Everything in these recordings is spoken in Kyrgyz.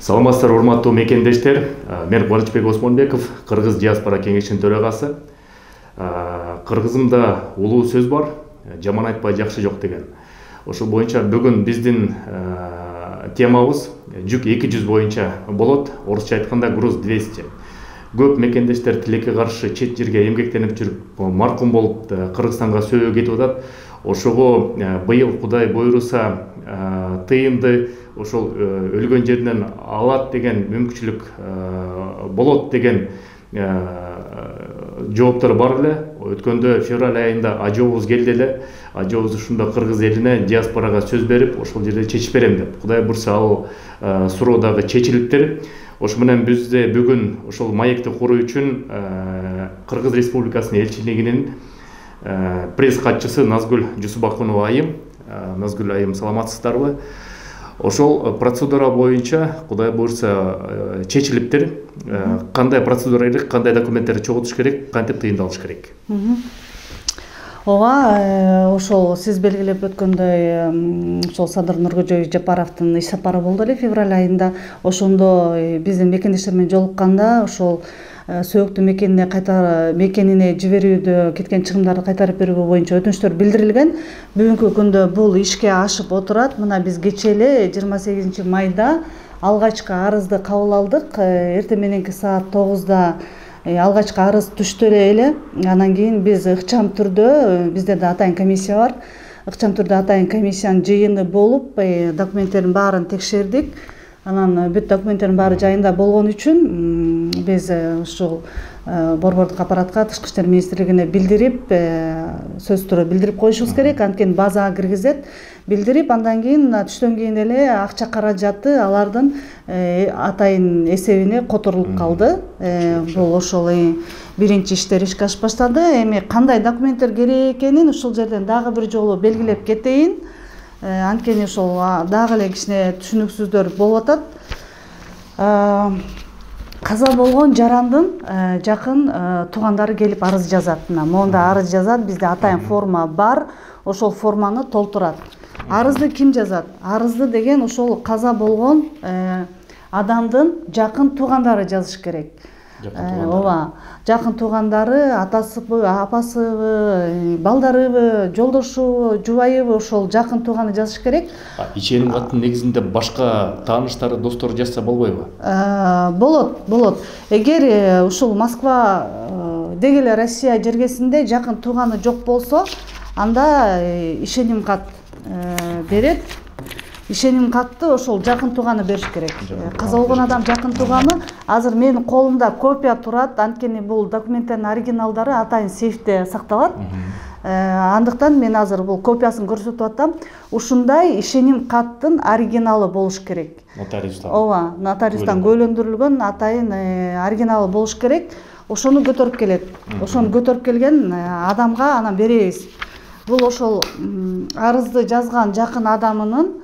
Саламатсыздар, урматтуу мекендештер. Мен Кубанычбек Осмонбеков, Кыргыз диаспора кеңешинин төрагасы. Кыргызымда улуу сөз бар, жаман айтпай жакшы жок деген. Ошол боюнча бүгүн биздин темабыз жүк 200 боюнча болот. Орусча айтканда груз 200. Көп мекендештер тилекке каршы чет жерге эмгектенип жүрүп, маркум болуп Кыргызстанга сөөгө кетип атат. Ошого быйыл Кудай буйруса тыйынды ошол өлгөн жеринен алат деген мүмкүнчүлүк болот деген жооптор бар эле. Өткөндө февраль айында ажообуз келди эле. Ажообуз ушунда Кыргыз элине, диаспорага сөз берип, ошол жерде чечип берем деп. Кудай бурса ал суроо дагы чечилиптир. Ошо менен бизде бүгүн ошол маекти куруу үчүн Кыргыз Республикасынын элчилигинин пресс катчысы Назгүл Жусупбакунова айым. Назгүл айым, саламатсыздарбы? Ошол процедура боюнча Кудай буйруса чечилиптир. Кандай процедура керек, кандай документтерди чогултуш керек, кантип тыйындалыш керек? Ооба, ошол сиз белгилеп өткөндөй ошол Садыр Нуркожоевич Жапаровдун иш сапары болду эле февраль айында. Ошондо биздин мекендештер менен жолукканда ошол сөөктүү мекенине жиберүүдө кеткен чыгымдарды кайтарып берүү боюнча өтүнүчтөр билдирилген. Бүгүнкү күндө бул ишке ашып отурат. Мына биз кечээ эле 28 майда алгачкы арызды кабыл алдык. Эртең мененки саат 9-да алгачкы арыз түштү эле. Анан кийин биз ыкчам түрдө, бизде да атайын комиссия бар. Ыкчам түрдө атайын комиссиянын жыйыны болуп, документтердин баарын текшердик. Анан бүт документтердин баары жайында болгон үчүн биз ушул борбордук аппаратка, Тышкы иштер министрлигине билдирип, сөзсүз түрдө билдирип коюшубуз керек. Анткени базага киргизет, билдирип, андан кийин түштөн кийин эле акча каражаты алардын атайын эсебине которулуп калды. Бул ошол биринчи иштер ишке ашып баштады. Эми кандай документтер керек экенин ушул жерден дагы бир жолу белгилеп кетейин. Анткени ошол дагы эле кичине түшүнүксүздөр болуп атат. Каза болгон жарандын жакын туугандары келип арыз жазат. Монда арыз жазат, бизде атайын форма бар, ошол форманы толтурат. Арызды ким жазат? Арызды деген ошол каза болгон адамдын жакын туугандары жазыш керек. Ооба, жакын туугандары, атасыбы, апасыбы, балдарыбы, жолдошубу, жубайыбы, ошол жакын тууганы жазыш керек. Ишеним каттын негизинде башка тааныштары, достору жазса болбойбу? Болот. Эгер ушул Москва деги эле Россия жергесинде жакын тууганы жок болсо, анда ишеним кат берет. Ишеним катты ошол жакын тууганы бериш керек. Каза болгон адам жакын тууганы. Азыр менин колумда копия турат, анткени бул документтердин оригиналдары атайын сейфте сакталат. Андыктан мен азыр бул копиясын көрсөтүп атам. Ушундай ишеним каттын оригиналы болуш керек. Нотариустан. Ооба, нотариустан көйлөндүрүлгөн атайын оригиналы болуш керек. Ошону көтөрүп келет. Ошону көтөрүп келген адамга анан беребиз. Бул ошол арызды жазган жакын адамынын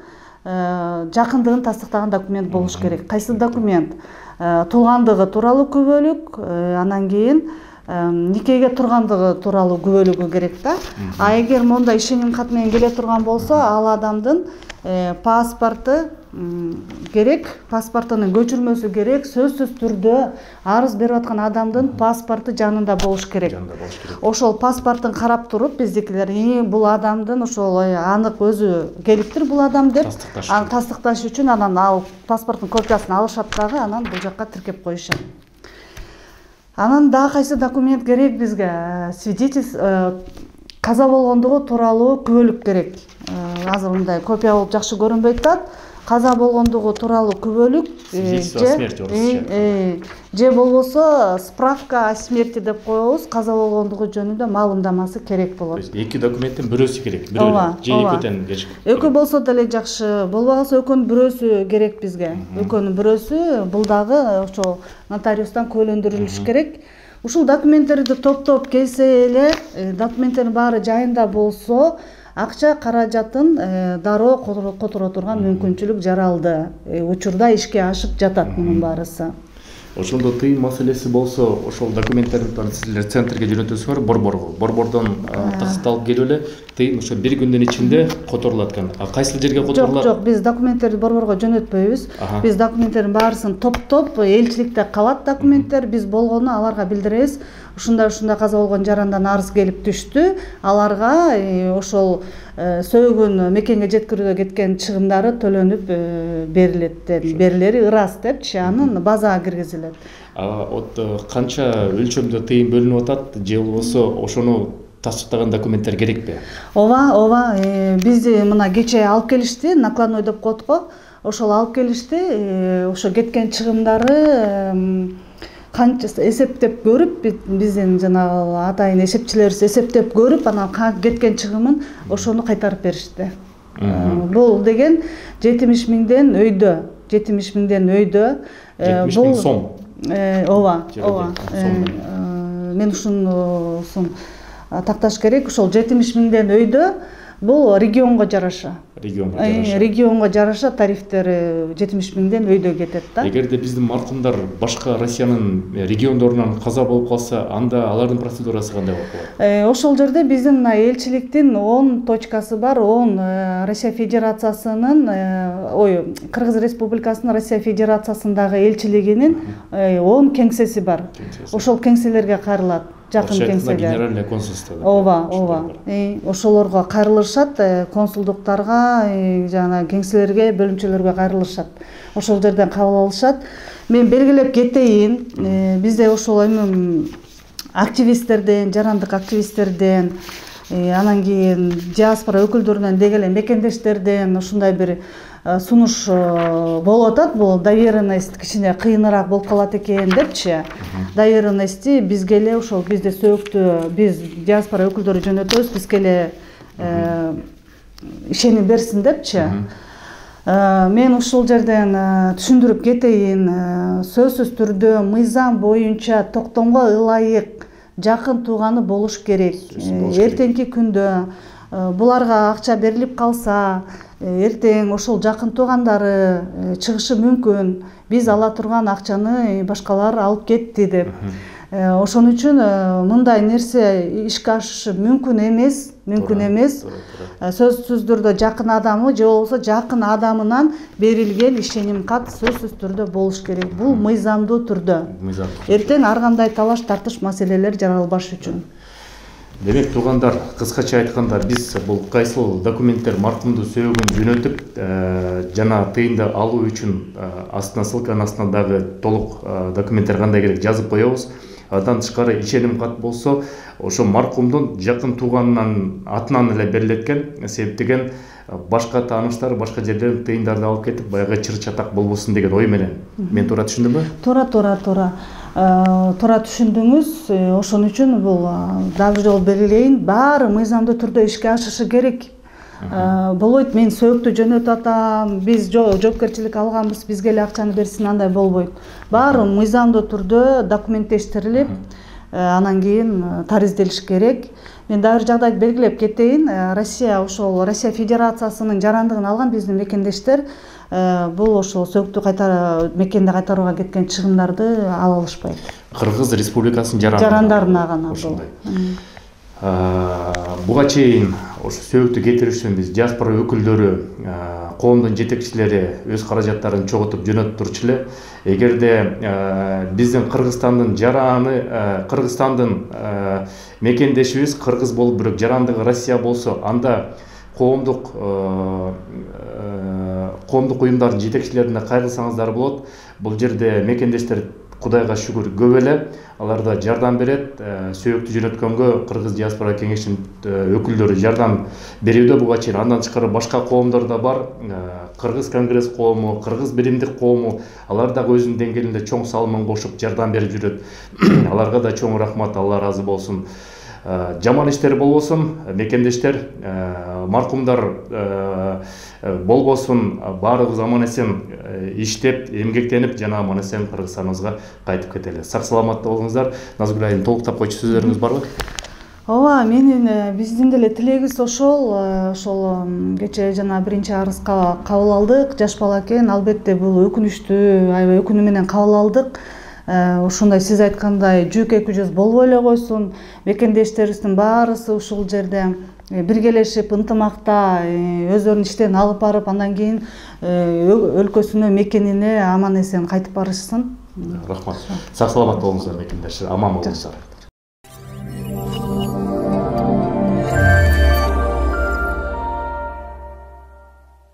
жакындыгын тастыктаган документ болуш керек. Кайсы документ? Туулгандыгы тууралуу күбөлүк, анан кийин никеге тургандыгы тууралуу күбөлүгү керек да. А эгер монда ишеним кат менен келе турган болсо, ал адамдын паспорту керек, паспортунун көчүрмөсү керек, сөзсүз түрдө арыз берип аткан адамдын паспорту жанында болуш керек. Ошол паспортун карап туруп, биздикилер бул адамдын ошол анык өзү келиптир бул адам деп тастыкташ үчүн анан ал паспорттун копиясын алышат дагы, анан бул жакка тиркеп коюшат. Анан дагы кайсы документ керек бизге? Свидетельство каза болгондугу тууралуу күбөлүк керек. Азыр мындай копия болуп жакшы көрүнбөй атат. Каза болгондугу тууралуу күбөлүк же болбосо справка о смерти деп коебуз. Каза болгондугу жөнүндө маалымдамасы керек болот. Эки документтин бирөөсү керек, бирөө же экөөдөн келиш. Экөө болсо деле жакшы, болбосо экөөнүн бирөөсү керек бизге. Экөөнүн бирөөсү, бул дагы ошо нотариустан көйлөндүрүлүш керек. Ушул документтерди топтоп келсе эле, документтердин баары жайында болсо, акча каражатын дароо которо турган мүмкүнчүлүк жаралды. Учурда ишке ашып жатат мунун баарысы. Ошондо тыйым маселеси болсо, ошол документтерди силер центрге жөнөтөсүңөр, борборго тасталып келип эле тыйым ошо 1 күндүн ичинде которулат экен. Кайсыл жерге которулат? Жок, биз документтерди борборго жөнөтпөйбүз. Биз документтердин баарысын топтоп, элчиликте калат документтер, биз болгону аларга билдиребиз. Ушундай каза болгон жарандан арыз келип түштү. Аларга ошол сөөгөн мекенге жеткирүүгө кеткен чыгымдары төлөнүп берилери ырас депчи, анын базага киргизилет. Канча өлчөмдө тыйым бөлүнүп атат, же болбосо ошону тастыктаган документтер керекпи? Ооба, бизди мына кечээ алып келишти, накладной деп коет го. Ошол алып келишти, ошо кеткен чыгымдары канча эсептеп көрүп, биздин жанагы атайын эсепчилерибиз эсептеп көрүп, анан кеткен чыгымын ошону кайтарып беришти. Бул деген 70 миңден өйдө. 70 миңден өйдө. 70 миң сом. Ооба. Мен ушунусун такташ керек. Ошол 70 миңден өйдө бул регионго жараша. Регионго жараша тарифтери 70 миңден өйдө кетет да. Эгерде биздин маркумдар башка Россиянын региондорунан каза болуп калса, анда алардын процедурасы кандай болуп калат? Ошол жерде биздин мына элчиликтин 10 точкасы бар. 10 Россия Федерациясынын, Кыргыз Республикасынын Россия Федерациясындагы элчилигинин 10 кеңсеси бар. Ошол кеңселерге кайрылат. Жакын кеңсеге. Генеральный консулство. Ооба. Ошолорго кайрылышат, консулдуктарга, жана кеңселерге, бөлүмчөлөргө кайрылышат. Ошол жерден кабыл алышат. Мен белгилеп кетейин, бизде ошол активисттерден, жарандык активисттерден, анан кийин диаспора өкүлдөрүнөн деги эле мекендештерден ушундай бир сунуш болуп атат. Бул доверенность кичине кыйыныраак болуп калат экен депчи. Доверенностьти бизге эле ошол бизде сөөктү биз диаспора өкүлдөрү жөнөтөбүз, бизге эле ишеним берсин депчи. Мен ушул жерден түшүндүрүп кетейин. Сөзсүз түрдө мыйзам боюнча токтомго ылайык жакын тууганы болуш керек. Эртеңки күндө буларга акча берилип калса, эртең ошол жакын туугандары чыгышы мүмкүн. Биз ала турган акчаны башкалар алып кетти деп. Ошон үчүн мындай нерсе ишке ашышы мүмкүн эмес. Сөзсүз түрдө жакын адамы же болбосо жакын адамынан берилген ишеним кат сөзсүз түрдө болуш керек. Бул мыйзамдуу түрдө. Эртең ар кандай талаш тартыш маселелер жаралбаш үчүн. Демек, туугандар, кыскача айтканда, биз бул кайсыл документтер маркумду сөөгүн жөнөтүп, жана тыйымды алуу үчүн астына ссылканын астына дагы толук документтер кандай керек жазып коебуз. Андан тышкары ишеним кат болсо, ошо маркумдун жакын тууганынан атынан эле берилет экен. Себептеген башка тааныштар, башка жерлерден тыйымдарды алып кетип, баягы чыр-чатак болбосун деген ой менен. Мен туура түшүндүмбү? Туура түшүндүңүз. Ошон үчүн бул дагы бир жолу белгилейин, баары мыйзамдуу түрдө ишке ашышы керек. Болбойт, мен сөөктү жөнөтүп атам, биз жоопкерчилик алганбыз, бизге эле акчаны берсин, андай болбойт. Баары мыйзамдуу түрдө документтештирилип, анан кийин таризделиш керек. Мен дагы бир жагдайды белгилеп кетейин. Россия Федерациясынын жарандыгын алган биздин мекендештер бул ошол сөөктү мекенде кайтарууга кеткен чыгымдарды ала алышпайт. Кыргыз Республикасынын жарандарына гана бул. Буга чейин ошо сөөктү кетириш үчүн биз диаспора өкүлдөрү, коомдун жетекчилери өз каражаттарын чогултуп жөнөтүп турчу эле. Эгерде биздин Кыргызстандын Кыргызстандын мекендешибиз кыргыз болуп бирок жарандыгы Россия болсо, анда коомдук уюмдардын жетекчилерине кайрылсаңыздар болот. Бул жерде мекендештер Кудайга шүгүр көп эле, алар да жардам берет. Сөөктү жөнөткөнгө Кыргыз диаспора кеңешинин өкүлдөрү жардам берүүдө буга чейин. Андан тышкары башка коомдор да бар. Кыргыз конгресс коому, Кыргыз биримдик коому, алар дагы өзүнүн деңгээлинде чоң салымын кошуп жардам берип жүрөт. Аларга да чоң рахмат, Алла ыраазы болсун. Жаман иштер болбосун, мекендештер, маркумдар болбосун, баарыбыз аман эсен иштеп, эмгектенип, жана аман эсен Кыргызстаныбызга кайтып кетели. Сак саламатта болуңуздар. Назгүл айым, толуктап койчу сөздөрүңүз барбы? Ооба, менин биздин деле тилегибиз ошол кечээ жана биринчи арызга кабыл алдык. Жаш бала экен, албетте бул өкүнүчтүү, аябай өкүнүү менен кабыл алдык. ушундай сиз айткандай жүйкө күчөз болбой эле койсун, мекендештерибиздин баарысы ушул жерде биргелешип ынтымакта өздөрүн иштен алып барып, андан кийин өлкөсүнө, мекенине аман эсен кайтып барышсын. Рахмат. Сак саламат болуңуздар мекендештер, аман болуңуздар.